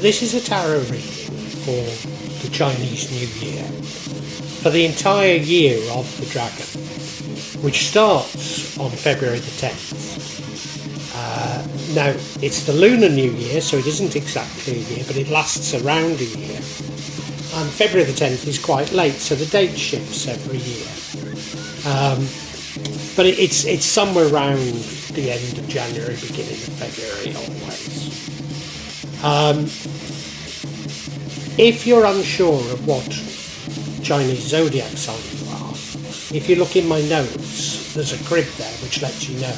This is a tarot reading for the Chinese New Year, for the entire year of the dragon, which starts on February the 10th. Now, it's the lunar New Year, so it isn't exactly a year, but it lasts around a year. And February the 10th is quite late, so the date shifts every year. But it's somewhere around the end of January, beginning of February always. If you're unsure of what Chinese zodiac sign you are, if you look in my notes, there's a crib there which lets you know.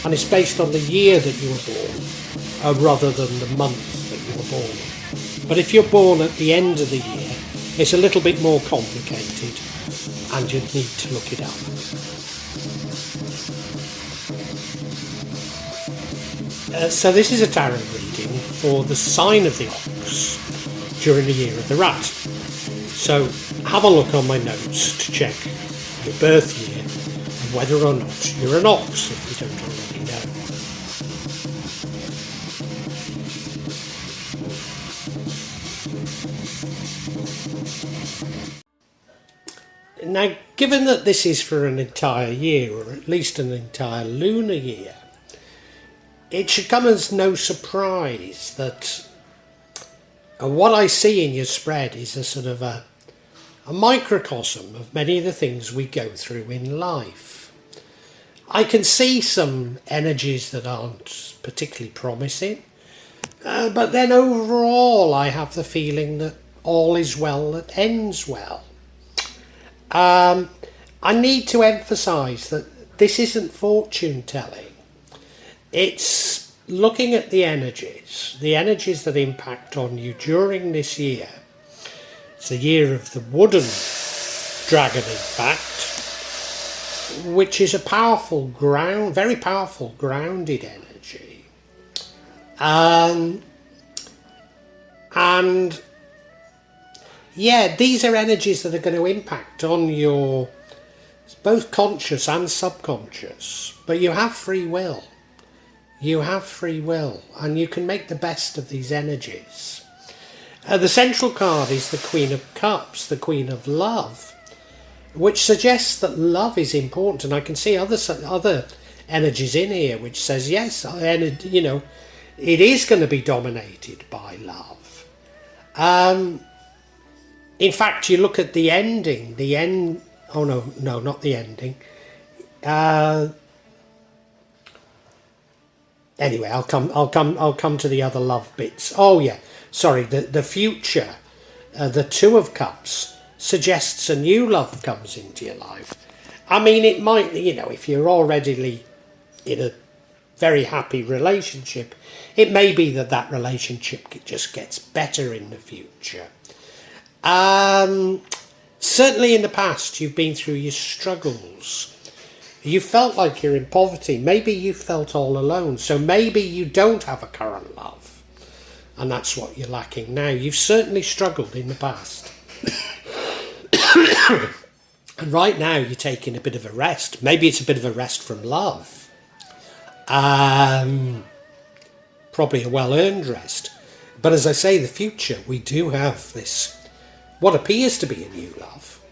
And it's based on the year that you were born, rather than the month that you were born. But if you're born at the end of the year, it's a little bit more complicated, and you'd need to look it up. So this is a tarot reading for the sign of the ox during the year of the rat. So have a look on my notes to check your birth year and whether or not you're an ox, if you don't already know. Now, given that this is for an entire year, or at least an entire lunar year, it should come as no surprise that what I see in your spread is a sort of a microcosm of many of the things we go through in life. I can see some energies that aren't particularly promising, but then overall I have the feeling that all is well that ends well. I need to emphasise that this isn't fortune telling. It's looking at the energies that impact on you during this year. It's the year of the wooden dragon, in fact, which is a powerful very powerful grounded energy. And yeah, these are energies that are going to impact on your both conscious and subconscious, but you have free will. You have free will, and you can make the best of these energies. The central card is the Queen of Cups, the Queen of Love, which suggests that love is important. And I can see other energies in here which says, yes, you know, it is going to be dominated by love. In fact, you look at the ending, oh no, not the ending. Anyway, I'll come to the other love bits. Oh yeah, sorry, the future, the Two of Cups suggests a new love comes into your life. I mean, it might, you know, if you're already in a very happy relationship, it may be that relationship just gets better in the future. Certainly in the past, you've been through your struggles. You felt like you're in poverty. Maybe you felt all alone. So maybe you don't have a current love. And that's what you're lacking now. You've certainly struggled in the past. And right now you're taking a bit of a rest. Maybe it's a bit of a rest from love. Probably a well-earned rest. But as I say, the future, we do have this, what appears to be a new love.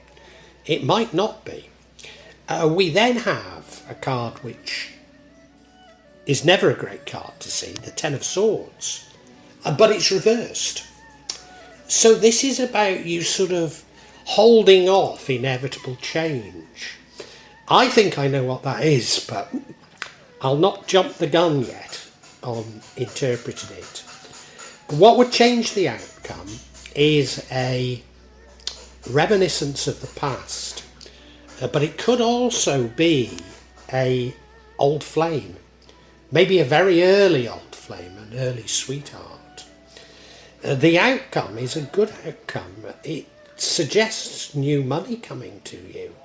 It might not be. We then have a card which is never a great card to see, the Ten of Swords, but it's reversed. So this is about you sort of holding off inevitable change. I think I know what that is, but I'll not jump the gun yet on interpreting it. What would change the outcome is a reminiscence of the past, but it could also be a old flame, maybe a very early old flame, an early sweetheart. The outcome is a good outcome. It suggests new money coming to you.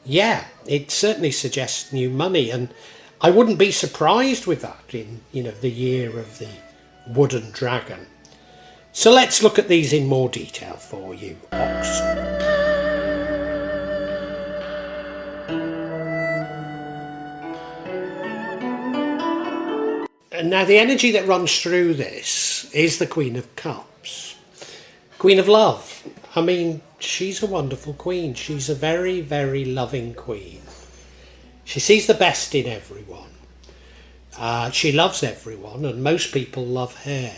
Yeah, it certainly suggests new money, and I wouldn't be surprised with that in, you know, the year of the wooden dragon. So let's look at these in more detail for you, Ox. And now the energy that runs through this is the Queen of Cups. Queen of Love. I mean, she's a wonderful queen. She's a very, very loving queen. She sees the best in everyone. She loves everyone, and most people love her.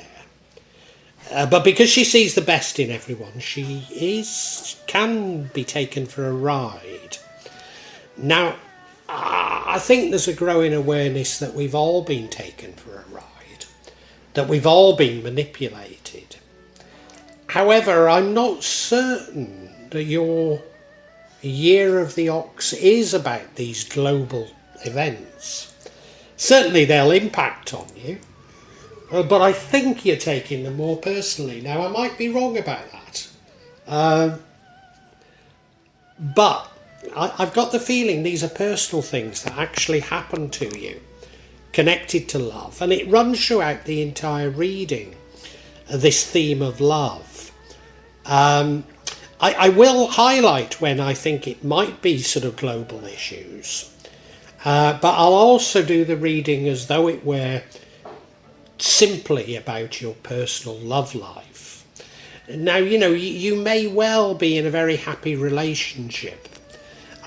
But because she sees the best in everyone, she can be taken for a ride. Now, I think there's a growing awareness that we've all been taken for a ride, that we've all been manipulated. However, I'm not certain that your Year of the Ox is about these global events. Certainly they'll impact on you, but I think you're taking them more personally. Now, I might be wrong about that, but I've got the feeling these are personal things that actually happen to you, connected to love, and it runs throughout the entire reading, this theme of love. I will highlight when I think it might be sort of global issues, but I'll also do the reading as though it were simply about your personal love life. Now, you may well be in a very happy relationship,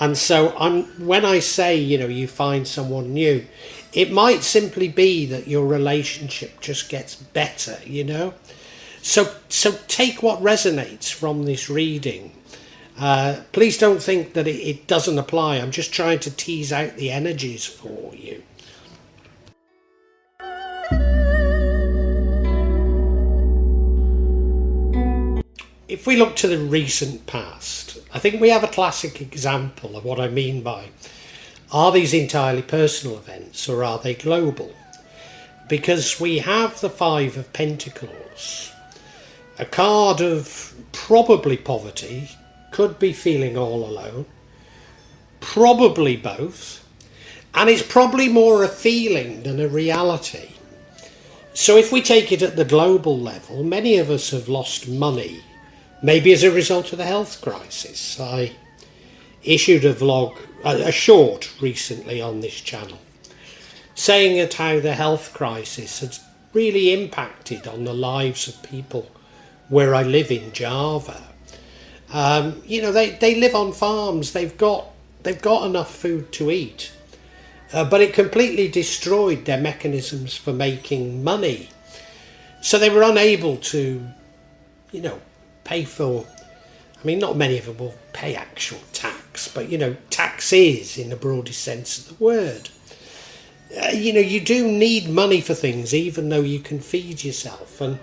and so when I say, you find someone new, it might simply be that your relationship just gets better, So take what resonates from this reading. Please don't think that it doesn't apply. I'm just trying to tease out the energies for you. If we look to the recent past, I think we have a classic example of what I mean by, are these entirely personal events or are they global? Because we have the Five of Pentacles, a card of probably poverty, could be feeling all alone, probably both, and it's probably more a feeling than a reality. So if we take it at the global level, many of us have lost money, maybe as a result of the health crisis. I issued a short recently on this channel, saying at how the health crisis has really impacted on the lives of people where I live in Java. They live on farms, they've got enough food to eat, but it completely destroyed their mechanisms for making money. So they were unable to, pay for, not many of them will pay actual tax, but tax is in the broadest sense of the word. You do need money for things, even though you can feed yourself. And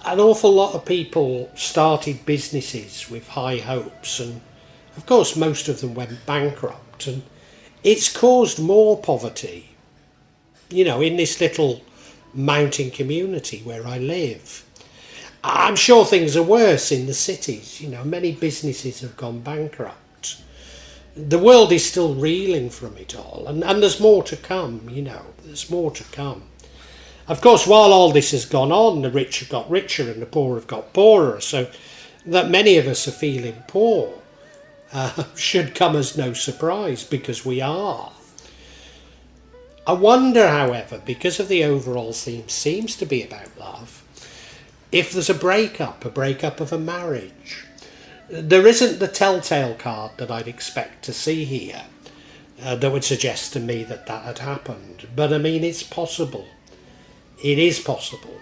an awful lot of people started businesses with high hopes, and of course most of them went bankrupt, and it's caused more poverty, in this little mountain community where I live. I'm sure things are worse in the cities. Many businesses have gone bankrupt. The world is still reeling from it all, and there's more to come. There's more to come. Of course, while all this has gone on, the rich have got richer and the poor have got poorer, so that many of us are feeling poor should come as no surprise, because we are. I wonder, however, because of the overall theme seems to be about love, if there's a breakup of a marriage. There isn't the telltale card that I'd expect to see here that would suggest to me that had happened. But it's possible. It is possible.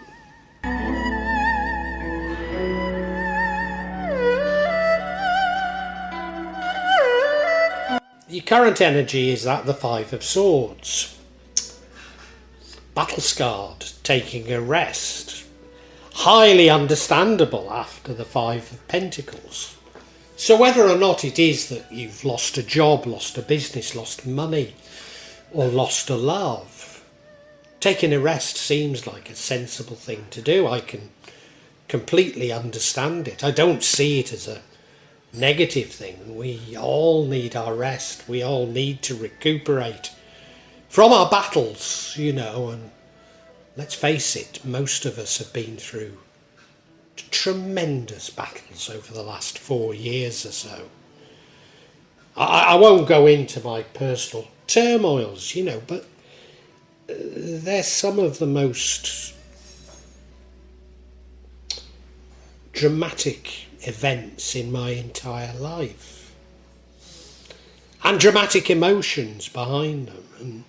Your current energy is that the Five of Swords. Battle scarred, taking a rest. Highly understandable after the Five of Pentacles. So whether or not it is that you've lost a job, lost a business, lost money, or lost a love, taking a rest seems like a sensible thing to do. I can completely understand it. I don't see it as a negative thing. We all need our rest. We all need to recuperate from our battles, and let's face it, most of us have been through tremendous battles over the last 4 years or so. I won't go into my personal turmoils, but they're some of the most dramatic events in my entire life, and dramatic emotions behind them. And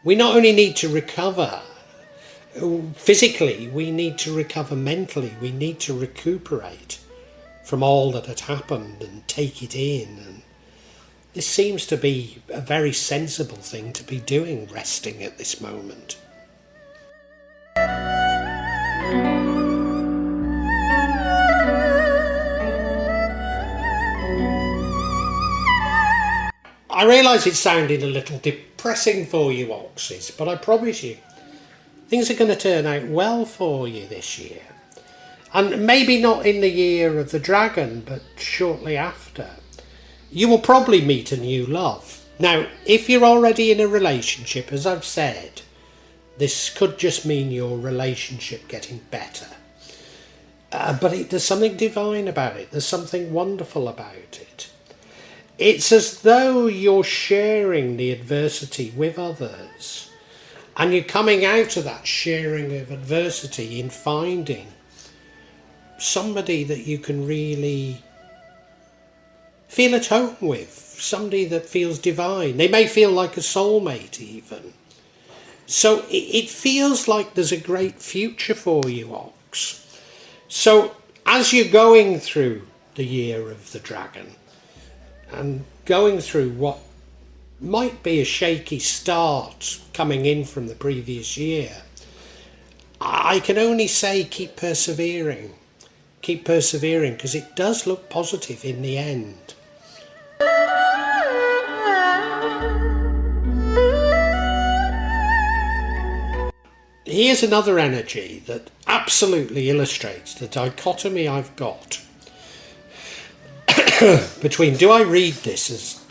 we not only need to recover physically, we need to recover mentally. We need to recuperate from all that had happened and take it in. And this seems to be a very sensible thing to be doing, resting at this moment. I realise it's sounding a little depressing for you oxes, but I promise you, things are going to turn out well for you this year. And maybe not in the year of the dragon, but shortly after. You will probably meet a new love. Now, if you're already in a relationship, as I've said, this could just mean your relationship getting better. But there's something divine about it. There's something wonderful about it. It's as though you're sharing the adversity with others, and you're coming out of that sharing of adversity in finding somebody that you can really feel at home with, somebody that feels divine. They may feel like a soulmate even. So it feels like there's a great future for you, Ox. So as you're going through the year of the dragon, and going through what might be a shaky start coming in from the previous year, I can only say keep persevering. Keep persevering, because it does look positive in the end. Here's another energy that absolutely illustrates the dichotomy I've got between, do I read this as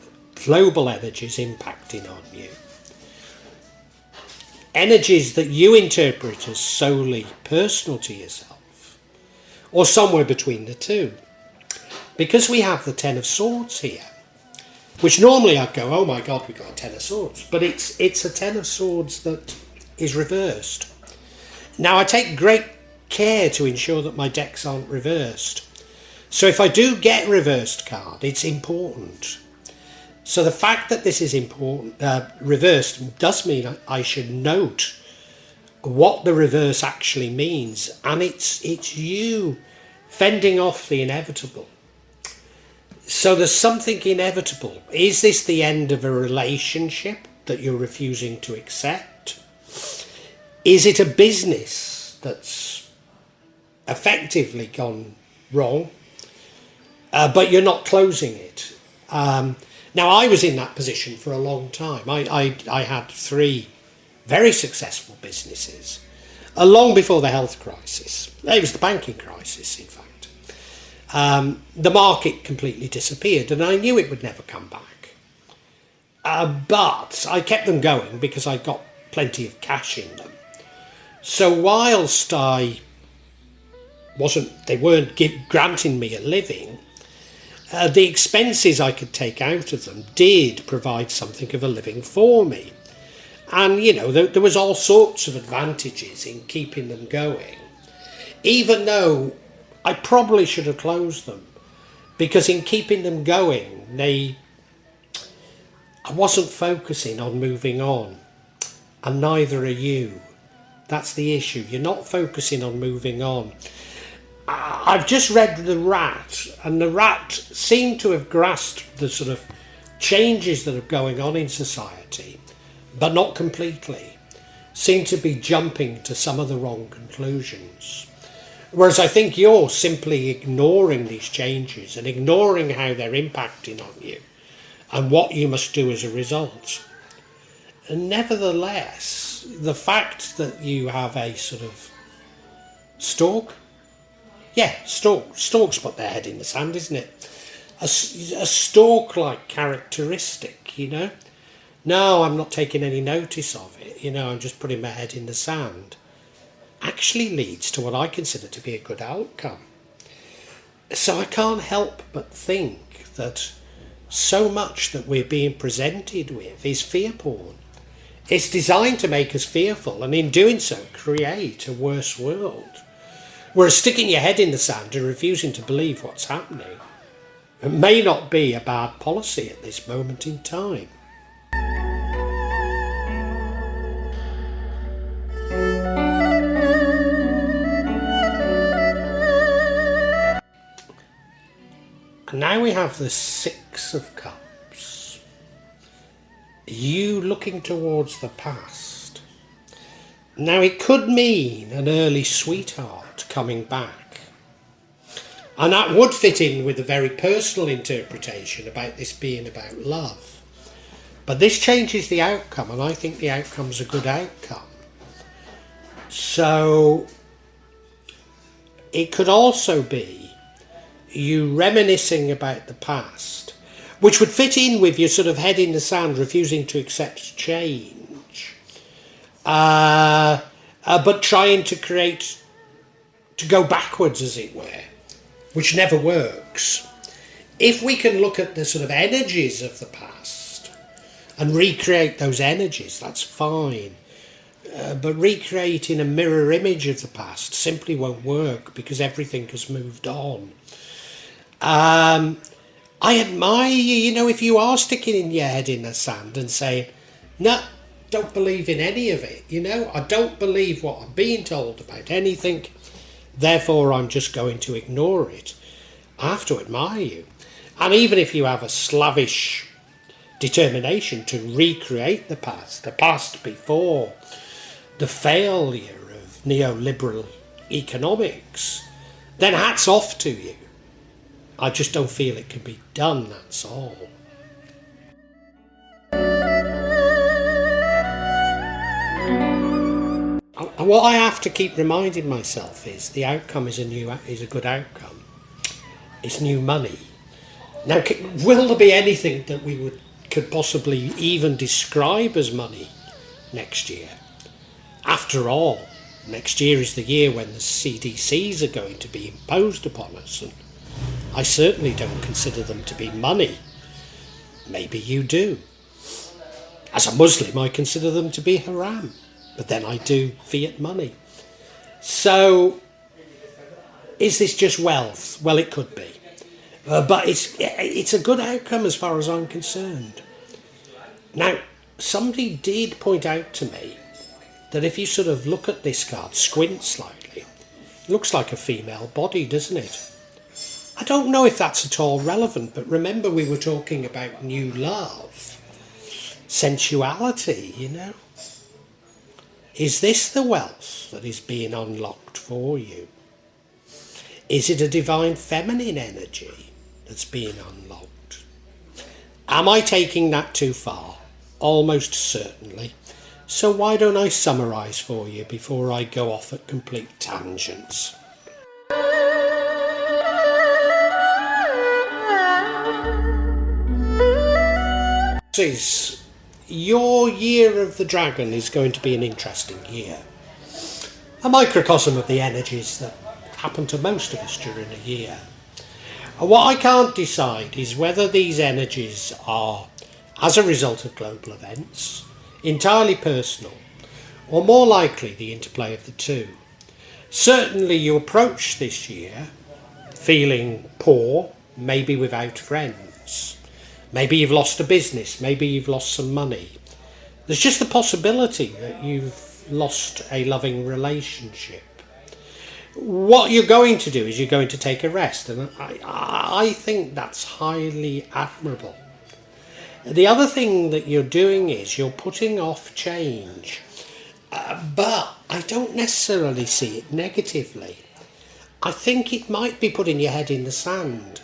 global energies impacting on you? Energies that you interpret as solely personal to yourself, or somewhere between the two. Because we have the Ten of Swords here, which normally I'd go, oh my God, we've got a Ten of Swords. But it's a Ten of Swords that is reversed. Now, I take great care to ensure that my decks aren't reversed. So if I do get a reversed card, it's important. So the fact that this is important, reversed, does mean I should note what the reverse actually means. And it's you fending off the inevitable. So there's something inevitable. Is this the end of a relationship that you're refusing to accept? Is it a business that's effectively gone wrong, but you're not closing it? Now, I was in that position for a long time. I had 3 very successful businesses long before the health crisis. It was the banking crisis, in fact. The market completely disappeared, and I knew it would never come back. But I kept them going because I got plenty of cash in them. So whilst they weren't granting me a living, the expenses I could take out of them did provide something of a living for me. And, there was all sorts of advantages in keeping them going, even though I probably should have closed them, because in keeping them going, I wasn't focusing on moving on, and neither are you. That's the issue. You're not focusing on moving on. I've just read The Rat, and The Rat seemed to have grasped the sort of changes that are going on in society, but not completely. Seemed to be jumping to some of the wrong conclusions. Whereas I think you're simply ignoring these changes and ignoring how they're impacting on you and what you must do as a result. And nevertheless, the fact that you have a sort of stork, storks put their head in the sand, isn't it? A stork-like characteristic, No, I'm not taking any notice of it, I'm just putting my head in the sand. actually leads to what I consider to be a good outcome. So I can't help but think that so much that we're being presented with is fear porn. It's designed to make us fearful, and in doing so create a worse world. Whereas sticking your head in the sand and refusing to believe what's happening, it may not be a bad policy at this moment in time. And now we have the Six of Cups. You looking towards the past. Now it could mean an early sweetheart coming back. And that would fit in with a very personal interpretation about this being about love. But this changes the outcome, and I think the outcome's a good outcome. So it could also be you reminiscing about the past, which would fit in with your sort of head in the sand, refusing to accept change, but trying to go backwards, as it were, which never works. If we can look at the sort of energies of the past and recreate those energies, that's fine. But recreating a mirror image of the past simply won't work because everything has moved on. I admire you, if you are sticking in your head in the sand and saying, no, don't believe in any of it, I don't believe what I'm being told about anything, therefore I'm just going to ignore it. I have to admire you. And even if you have a slavish determination to recreate the past before the failure of neoliberal economics, then hats off to you. I just don't feel it can be done, that's all. And what I have to keep reminding myself is the outcome is a good outcome. It's new money. Now, will there be anything that we could possibly even describe as money next year? After all, next year is the year when the CDCs are going to be imposed upon us, and I certainly don't consider them to be money. Maybe you do. As a Muslim, I consider them to be haram, but then I do fiat money. So, is this just wealth? Well, it could be. But it's a good outcome as far as I'm concerned. Now, somebody did point out to me that if you sort of look at this card, squint slightly, it looks like a female body, doesn't it? I don't know if that's at all relevant, but remember we were talking about new love, sensuality, Is this the wealth that is being unlocked for you? Is it a divine feminine energy that's being unlocked? Am I taking that too far? Almost certainly. So why don't I summarise for you before I go off at complete tangents? Your year of the dragon is going to be an interesting year. A microcosm of the energies that happen to most of us during a year. And what I can't decide is whether these energies are as a result of global events, entirely personal, or more likely the interplay of the two. Certainly you approach this year feeling poor, maybe without friends. Maybe you've lost a business, maybe you've lost some money. There's just the possibility that you've lost a loving relationship. What you're going to do is you're going to take a rest, and I think that's highly admirable. The other thing that you're doing is you're putting off change, but I don't necessarily see it negatively. I think it might be putting your head in the sand.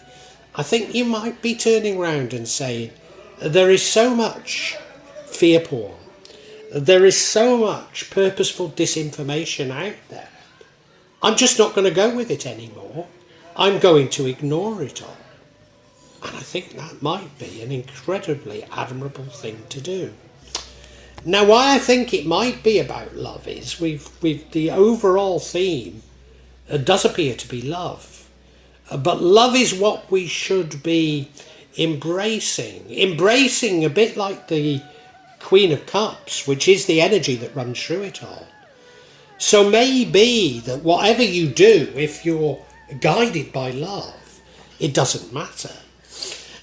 I think you might be turning round and saying, there is so much fear porn, there is so much purposeful disinformation out there. I'm just not going to go with it anymore. I'm going to ignore it all. And I think that might be an incredibly admirable thing to do. Now, why I think it might be about love is we've the overall theme does appear to be love, but love is what we should be embracing a bit like the Queen of Cups, which is the energy that runs through it all. So maybe that whatever you do, if you're guided by love, it doesn't matter.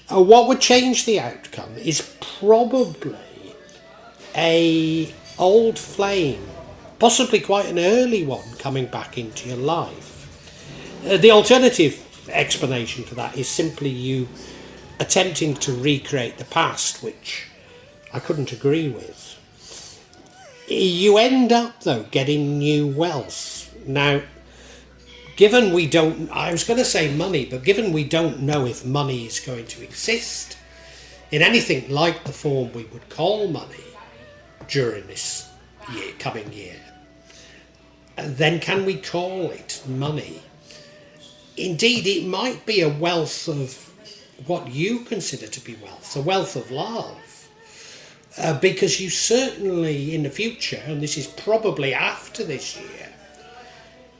What would change the outcome is probably a old flame, possibly quite an early one, coming back into your life. The alternative explanation for that is simply you attempting to recreate the past, which I couldn't agree with. You end up, though, getting new wealth. Now, given we don't, I was going to say money, but given we don't know if money is going to exist in anything like the form we would call money during this coming year, then can we call it money? Indeed, it might be a wealth of what you consider to be wealth, a wealth of love. Because you certainly, in the future, and this is probably after this year,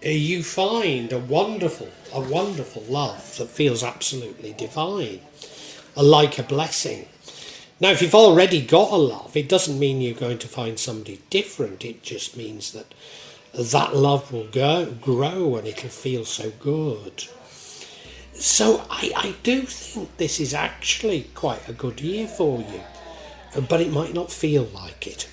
you find a wonderful love that feels absolutely divine, like a blessing. Now, if you've already got a love, it doesn't mean you're going to find somebody different. It just means that that love will grow and it'll feel so good. So I do think this is actually quite a good year for you, but it might not feel like it.